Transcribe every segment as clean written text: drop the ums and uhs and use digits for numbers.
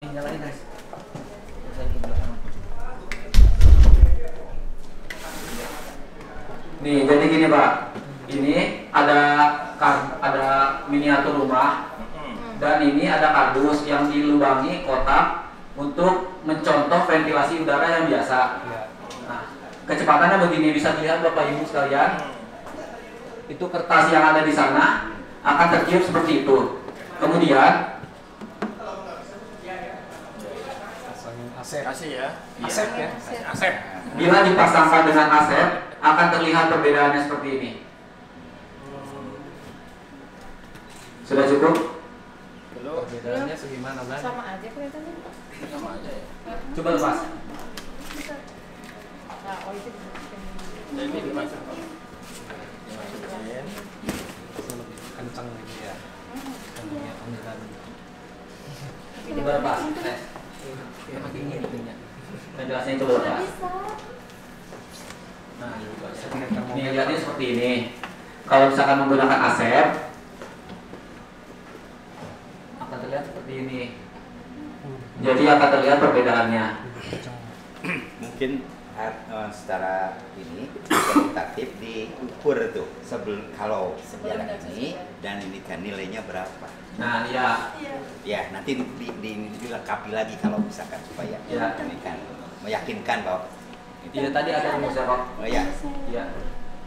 Dinyalain guys. Nih, jadi gini Pak. Ini ada miniatur rumah dan ini ada kardus yang dilubangi kotak untuk mencontoh ventilasi udara yang biasa. Nah, kecepatannya begini, bisa dilihat Bapak Ibu sekalian. Itu kertas yang ada di sana akan tertiup seperti itu. Kemudian asep ya. Asep. Bila dipasangkan dengan asep, akan terlihat perbedaannya seperti ini. Sudah cukup? Belum. Perbedaannya segimana, Bang? Sama aja kelihatannya. Sama aja ya. Coba lepas. Nah, oh itu Jadi dimasuk. Dimasukin. Kencang lagi ya. Kandungnya aliran. Coba lepas. Ya pakai ini itunya. Ventilasinya coba lepas. Nah, ini lihatnya seperti ini. Kalau misalkan menggunakan asep, akan terlihat seperti ini. Jadi akan terlihat perbedaannya. Mungkin secara ini kualitatif diukur tuh kalau sebelah ini dan ini kan nilainya berapa. Nah, ya. Ya, nanti dilengkapi lagi kalau misalkan supaya Ya. ini kan meyakinkan bahwa Iya tadi ada rumusnya Pak. oh ya. Iya.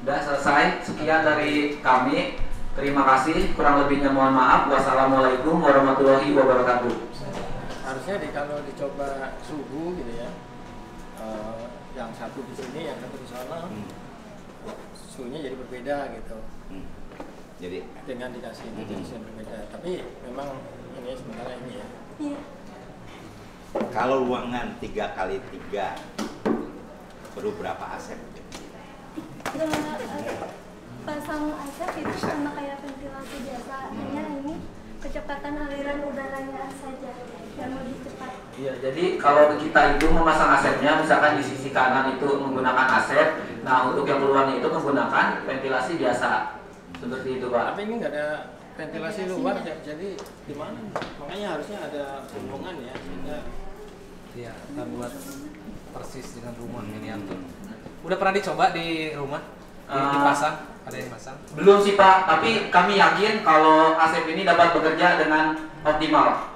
Udah selesai. Sekian dari kami. Terima kasih. Kurang lebihnya mohon maaf. Wassalamualaikum warahmatullahi wabarakatuh. Harusnya kalau dicoba suhu gitu ya. Yang satu di sini, yang satu di sana. Suhunya jadi berbeda gitu. Jadi Dengan dikasih jenis yang berbeda. Tapi memang ini sementara ini ya. Iya. kalau ruangan 3x3 perlu berapa asep? Pasang asap itu sama kayak ventilasi biasa, hanya ini kecepatan aliran udaranya saja yang lebih cepat. Iya, jadi kalau kita itu memasang asepnya, misalkan di sisi kanan itu menggunakan asep, nah untuk yang keluarnya itu menggunakan ventilasi biasa, seperti itu Pak. Tapi ini nggak ada ventilasi luar, jadi gimana? Makanya harusnya ada hubungan ya, sehingga Iya, kita buat persis dengan rumah miniatur. Udah pernah dicoba di rumah? Dipasang? Ada yang pasang? Belum sih Pak, tapi kami yakin kalau asep ini dapat bekerja dengan optimal.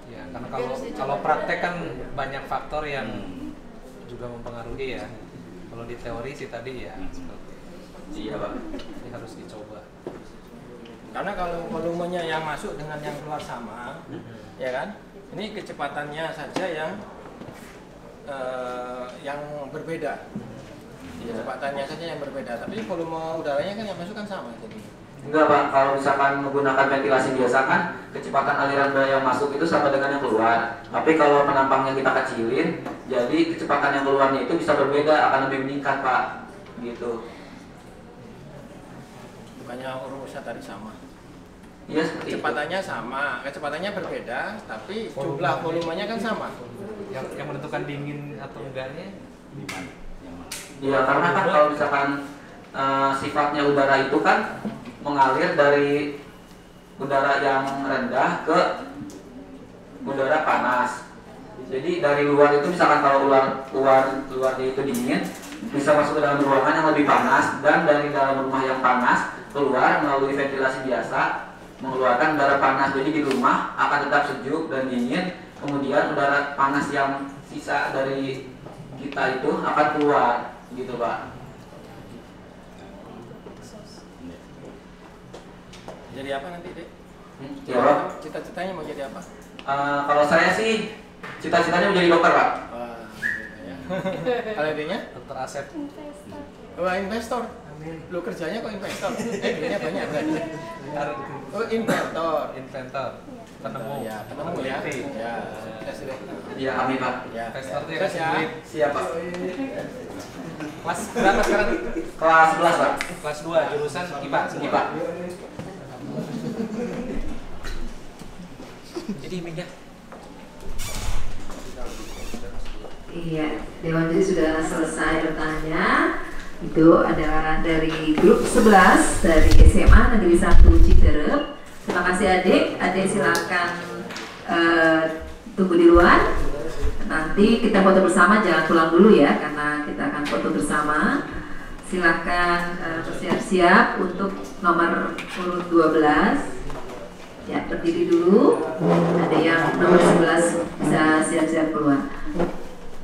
Ya, karena kalau praktek kan banyak faktor yang juga mempengaruhi ya. Kalau di teori sih tadi ya seperti Iya Pak. ini harus dicoba. karena kalau volumenya yang masuk dengan yang keluar sama, ya kan? Ini kecepatannya saja yang berbeda. Kecepatannya saja yang berbeda, tapi volume udaranya kan yang masuk kan sama jadi. Enggak Pak, kalau misalkan menggunakan ventilasi biasa kan kecepatan aliran udara yang masuk itu sama dengan yang keluar. Tapi kalau penampangnya kita kecilin, jadi kecepatan yang keluarnya itu bisa berbeda, akan lebih meningkat Pak. Gitu. Bukannya rumusnya tadi sama. Iya seperti itu. Kecepatannya sama, kecepatannya berbeda, tapi jumlah volumenya kan sama. Yang menentukan dingin atau enggaknya Di mana? Yang mana? Ya karena kan kalau misalkan sifatnya udara itu kan mengalir dari udara yang rendah ke udara panas. Jadi dari luar itu misalkan kalau luarnya itu dingin, bisa masuk ke dalam ruangan yang lebih panas, dan dari dalam rumah yang panas keluar melalui ventilasi biasa mengeluarkan udara panas. Jadi di rumah akan tetap sejuk dan dingin, kemudian udara panas yang sisa dari kita itu akan keluar, gitu Pak. Jadi apa nanti, Dek? Ya Pak. Cita-citanya mau jadi apa? Kalau saya sih cita-citanya menjadi dokter Pak. Wah, ya. Kalau idenya? dokter Asep. Investor. Wah, investor. Lu kerjanya kok investor? Duitnya banyak berarti. Oh, inventor. Inventor, penemu. Ya, penemu ya. Ya, sukses deh. Iya amin Pak. Ya, Investor dia sukses kasih ya. duit. Siap Pak. Kelas berapa sekarang? Kelas 11 Pak. Kelas 2, jurusan IPA. IPA. Jadi mic-nya. Iya, Dewan Juri sudah selesai bertanya. Itu adalah dari grup 11 dari SMA Negeri 1 Citerep. Terima kasih adik. Adik silakan tunggu di luar. Nanti kita foto bersama, jangan pulang dulu ya, karena kita akan foto bersama. Silahkan bersiap-siap untuk nomor urut 12. Ya, berdiri dulu. Ada yang nomor 11 bisa siap-siap keluar.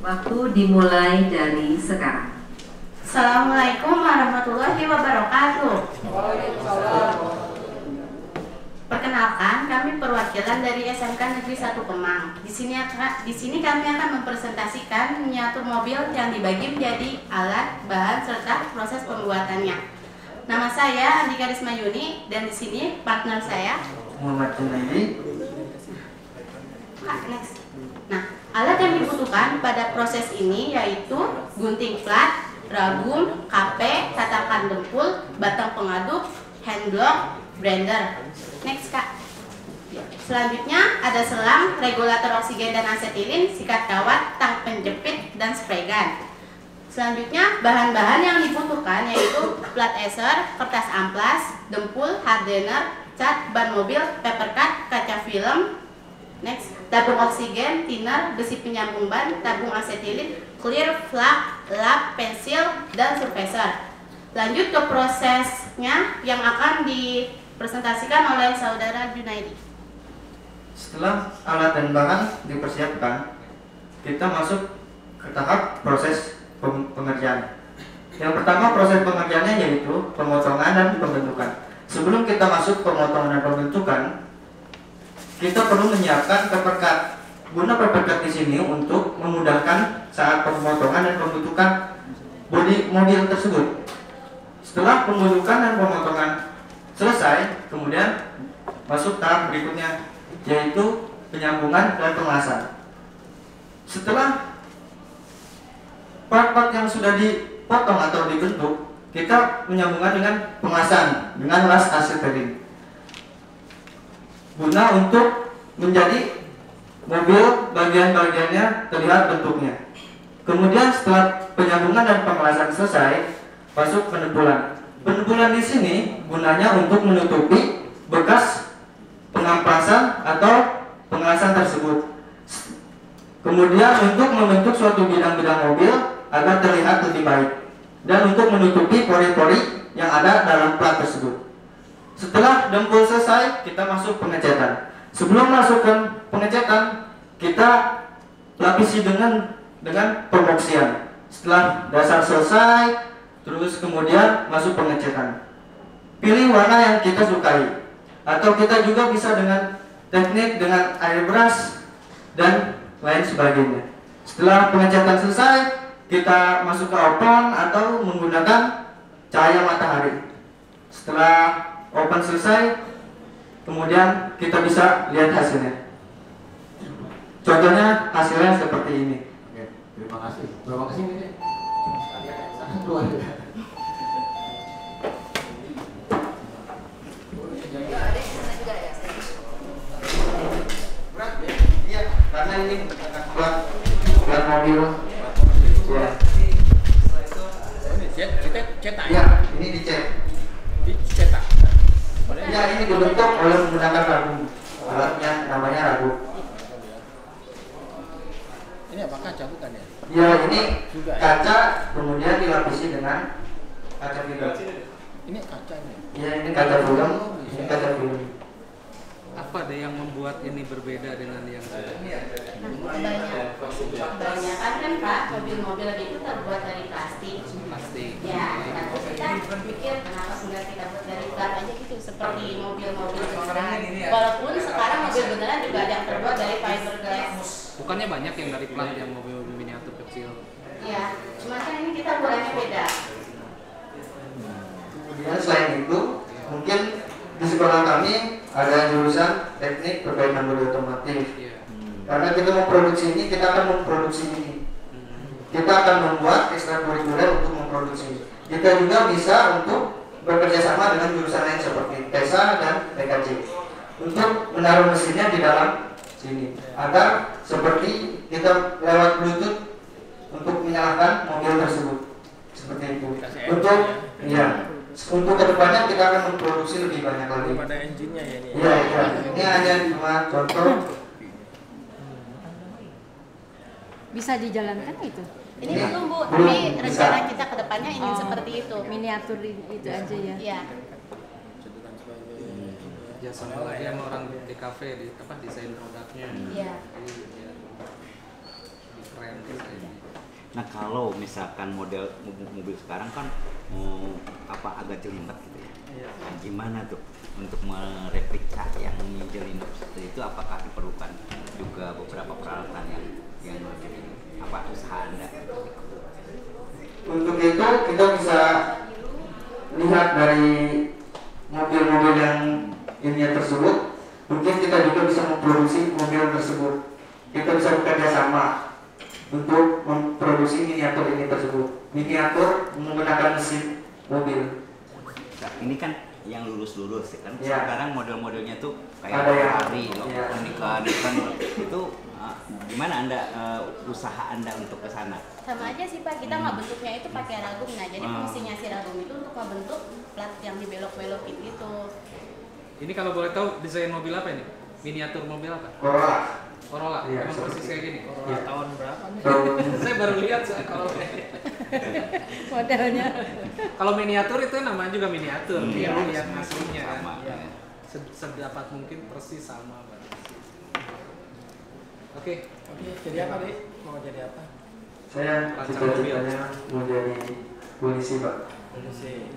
Waktu dimulai dari sekarang. Assalamualaikum warahmatullahi wabarakatuh. Perkenalkan, kami perwakilan dari SMK Negeri 1 Kemang. Di sini kami akan mempresentasikan miniatur mobil yang dibagi menjadi alat, bahan, serta proses pembuatannya. Nama saya Andika Risma Yuni dan di sini partner saya Muhammad Junaidi. Next. Nah, alat yang dibutuhkan pada proses ini yaitu gunting plat, ragum, kape, tatakan dempul, batang pengaduk, hand block, blender. Next Kak. Selanjutnya ada selang, regulator oksigen dan asetilin, sikat kawat, tang penjepit, dan spray gun. Selanjutnya bahan-bahan yang dibutuhkan yaitu plat eser, kertas amplas, dempul, hardener, cat, ban mobil, paper cut, kaca film. Next, tabung oksigen, thinner, besi penyambung ban, tabung asetilin, clear, flak, lap, pensil, dan surfacer. Lanjut ke prosesnya yang akan dipresentasikan oleh saudara Junaidi. Setelah alat dan bahan dipersiapkan, kita masuk ke tahap proses pengerjaan. Yang pertama proses pengerjaannya yaitu pemotongan dan pembentukan. Sebelum kita masuk pemotongan dan pembentukan, kita perlu menyiapkan paper cut. Guna paper cut di sini untuk memudahkan saat pemotongan dan pembentukan bodi mobil tersebut. Setelah pembentukan dan pemotongan selesai, kemudian masuk tahap berikutnya yaitu penyambungan dan pengelasan. Setelah part-part yang sudah dipotong atau dibentuk, kita menyambungkan dengan pengelasan dengan las asetilin guna untuk menjadi mobil bagian-bagiannya terlihat bentuknya. Kemudian setelah penyambungan dan pengelasan selesai, masuk penebulan. Penebulan di sini gunanya untuk menutupi bekas pengamplasan atau pengelasan tersebut. Kemudian untuk membentuk suatu bidang-bidang mobil agar terlihat lebih baik dan untuk menutupi pori-pori yang ada dalam plat tersebut. Setelah dempul selesai, kita masuk pengecatan. Sebelum masuk ke pengecatan, kita lapisi dengan pemoksian. Setelah dasar selesai, terus kemudian masuk pengecatan. Pilih warna yang kita sukai, atau kita juga bisa dengan teknik dengan airbrush dan lain sebagainya. Setelah pengecatan selesai, kita masuk ke open atau menggunakan cahaya matahari. Setelah open selesai, kemudian kita bisa lihat hasilnya. Contohnya hasilnya seperti ini. Oke, terima kasih. Terima kasih ini. Sangat luar biasa. Iya, karena ini plat mobil. Ya. Ini cetak Ya, ini dicat. Dicetak. Ya, ini dibentuk oleh menggunakan ragum. Alatnya namanya ragum. Ini apa kaca bukan ya? Ya, ini kaca kemudian dilapisi dengan kaca film. Ini kacanya. Ya, ini kaca film. Ini kaca film. Apa deh yang membuat ini berbeda dengan yang Kebanyakan kan Pak, mobil-mobil itu terbuat dari plastik. Ya, nah kita mikir kenapa sebenarnya kita buat dari plat aja gitu, seperti mobil-mobil beneran. Walaupun sekarang mobil beneran juga ada yang terbuat dari fiberglass. bukannya banyak yang dari plat yang mobil-mobil miniatur kecil? Ya, cuma kan ini kita buatnya beda. Kemudian selain itu, mungkin di sekolah kami ada jurusan teknik perbaikan bodi otomotif. Karena kita memproduksi ini, kita akan memproduksi ini. Kita akan membuat ekstrakurikuler untuk memproduksi ini. Kita juga bisa untuk bekerja sama dengan jurusan lain seperti TESA dan TKJ untuk menaruh mesinnya di dalam sini agar seperti kita lewat Bluetooth untuk menyalakan mobil tersebut seperti itu. Untuk untuk kedepannya kita akan memproduksi lebih banyak lagi. Pada engine-nya ya ini. Iya, ini hanya cuma contoh. bisa dijalankan itu. Ini belum Bu, tapi rencana kita ke depannya ingin seperti itu. Miniatur itu aja ya. Iya. Ya sama lagi sama orang di kafe di desain produknya. Iya. Keren desainnya. Nah kalau misalkan model mobil sekarang kan agak jelimet gitu ya. Nah, gimana tuh untuk mereplika yang jelimet seperti itu? Apakah diperlukan juga beberapa peralatan yang usaha Anda? Untuk itu kita bisa lihat dari mobil-mobil yang ini tersebut. Mungkin kita juga bisa memproduksi mobil tersebut. Kita bisa bekerja sama untuk memproduksi miniatur ini tersebut. Miniatur menggunakan mesin mobil. Nah, ini kan yang lurus-lurus kan. Ya. Sekarang model-modelnya tuh kayak ada yang Ferrari, kan itu gimana Anda usaha Anda untuk ke sana? Sama aja sih Pak, kita nggak bentuknya itu pakai ragum. Nah, jadi fungsinya si ragum itu untuk ngebentuk plat yang dibelok-belokin gitu. Ini kalau boleh tahu desain mobil apa ini? Miniatur mobil apa? Corolla. Corolla. Iya, Emang persis kayak gini. Corolla tahun berapa nih? Saya baru lihat kalau Modelnya. kalau miniatur itu namanya juga miniatur. Dia lihat aslinya kan. Sama, ya. Sedapat mungkin persis sama. Oke. Jadi apa Dik? Mau jadi apa? Saya cita-citanya mau jadi polisi Pak. Polisi.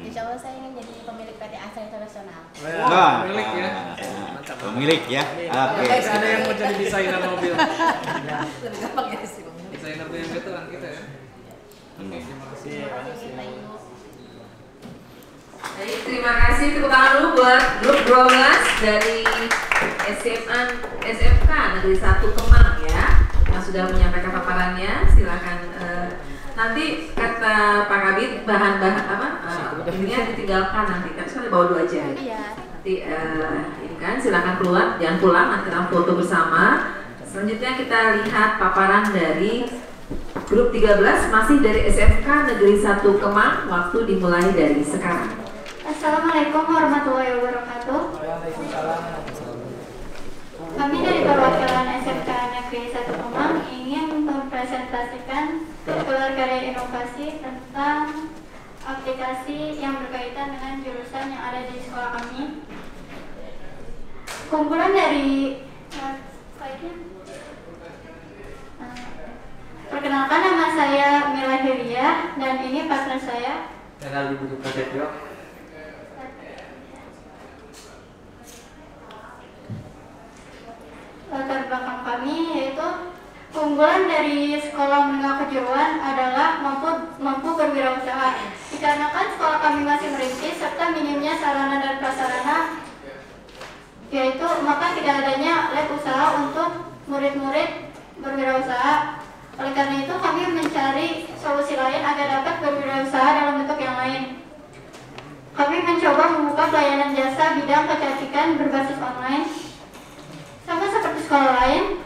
Insya Allah saya ingin jadi pemilik PT Asa Internasional. Wah, pemilik ya. Mantap. Pemilik ya. Oke. Ada yang mau jadi desainer mobil. Lebih gampang ya sih Bang. Desainer BMW itu kan kita ya. Oke, terima kasih. Baik, terima kasih. Tepuk tangan dulu buat grup 12 dari SMK Negeri 1 Kemang ya, yang sudah menyampaikan paparannya. Silakan nanti kata Pak Kabid bahan-bahan ininya ditinggalkan nanti kan sekali bawa dulu aja. Iya. Nanti ini kan silakan keluar, jangan pulang, nanti kita foto bersama. Selanjutnya kita lihat paparan dari grup 13 masih dari SMK Negeri 1 Kemang. Waktu dimulai dari sekarang. Assalamualaikum warahmatullahi wabarakatuh. Kami dari perwakilan SMK Negeri 1 Kemang ingin mempresentasikan gelar karya inovasi tentang aplikasi yang berkaitan dengan jurusan yang ada di sekolah kami. Kumpulan dari perkenalkan, nama saya Mila Hiria dan ini partner saya. Saya Budi Prasetyo. Latar belakang kami yaitu keunggulan dari sekolah menengah kejuruan adalah mampu berwirausaha. Dikarenakan sekolah kami masih merintis serta minimnya sarana dan prasarana, yaitu maka tidak adanya lab usaha untuk murid-murid berwirausaha. Oleh karena itu kami mencari solusi lain agar dapat berwirausaha dalam bentuk yang lain. Kami mencoba membuka pelayanan jasa bidang kecantikan berbasis online. Sama seperti sekolah lain,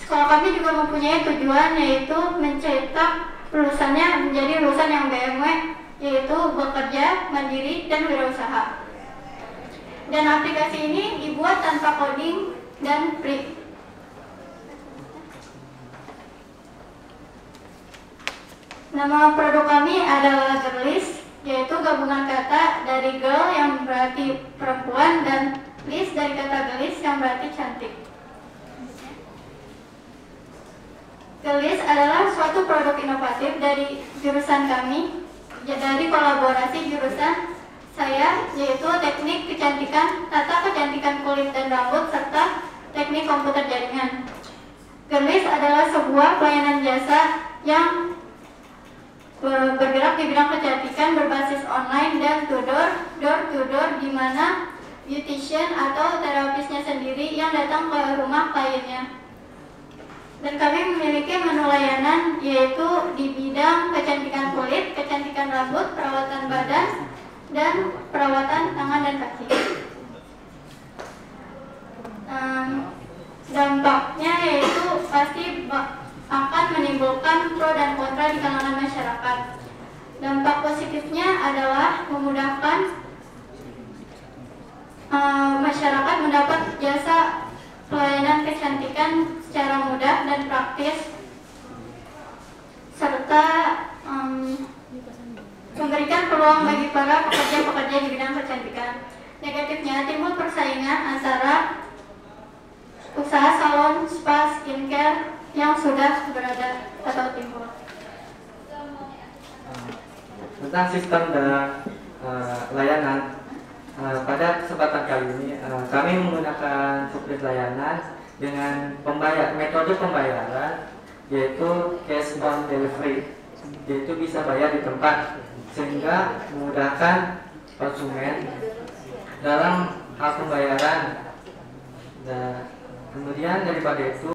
sekolah kami juga mempunyai tujuan yaitu mencetak lulusannya menjadi lulusan yang BMW, yaitu bekerja, mandiri, dan wirausaha. Dan aplikasi ini dibuat tanpa coding dan free. Nama produk kami adalah Girlies, yaitu gabungan kata dari girl yang berarti perempuan dan list dari kata gelis yang berarti cantik. Gelis adalah suatu produk inovatif dari jurusan kami, dari kolaborasi jurusan saya, yaitu teknik kecantikan, tata kecantikan kulit dan rambut, serta teknik komputer jaringan. Gelis adalah sebuah pelayanan jasa yang bergerak di bidang kecantikan berbasis online dan door to door, di mana beautician atau terapisnya sendiri yang datang ke rumah kliennya. Dan kami memiliki menu layanan yaitu di bidang kecantikan kulit, kecantikan rambut, perawatan badan, dan perawatan tangan dan kaki. Dampaknya yaitu pasti akan menimbulkan pro dan kontra di kalangan masyarakat. Dampak positifnya adalah memudahkan masyarakat mendapat jasa pelayanan kecantikan secara mudah dan praktis. serta memberikan peluang bagi para pekerja-pekerja di bidang kecantikan. Negatifnya, timbul persaingan antara usaha salon, spa, skincare yang sudah berada atau timbul. Tentang sistem dan layanan, pada kesempatan kali ini kami menggunakan subjek layanan dengan metode pembayaran yaitu cash on delivery, yaitu bisa bayar di tempat sehingga memudahkan konsumen dalam hal pembayaran. Nah, kemudian daripada itu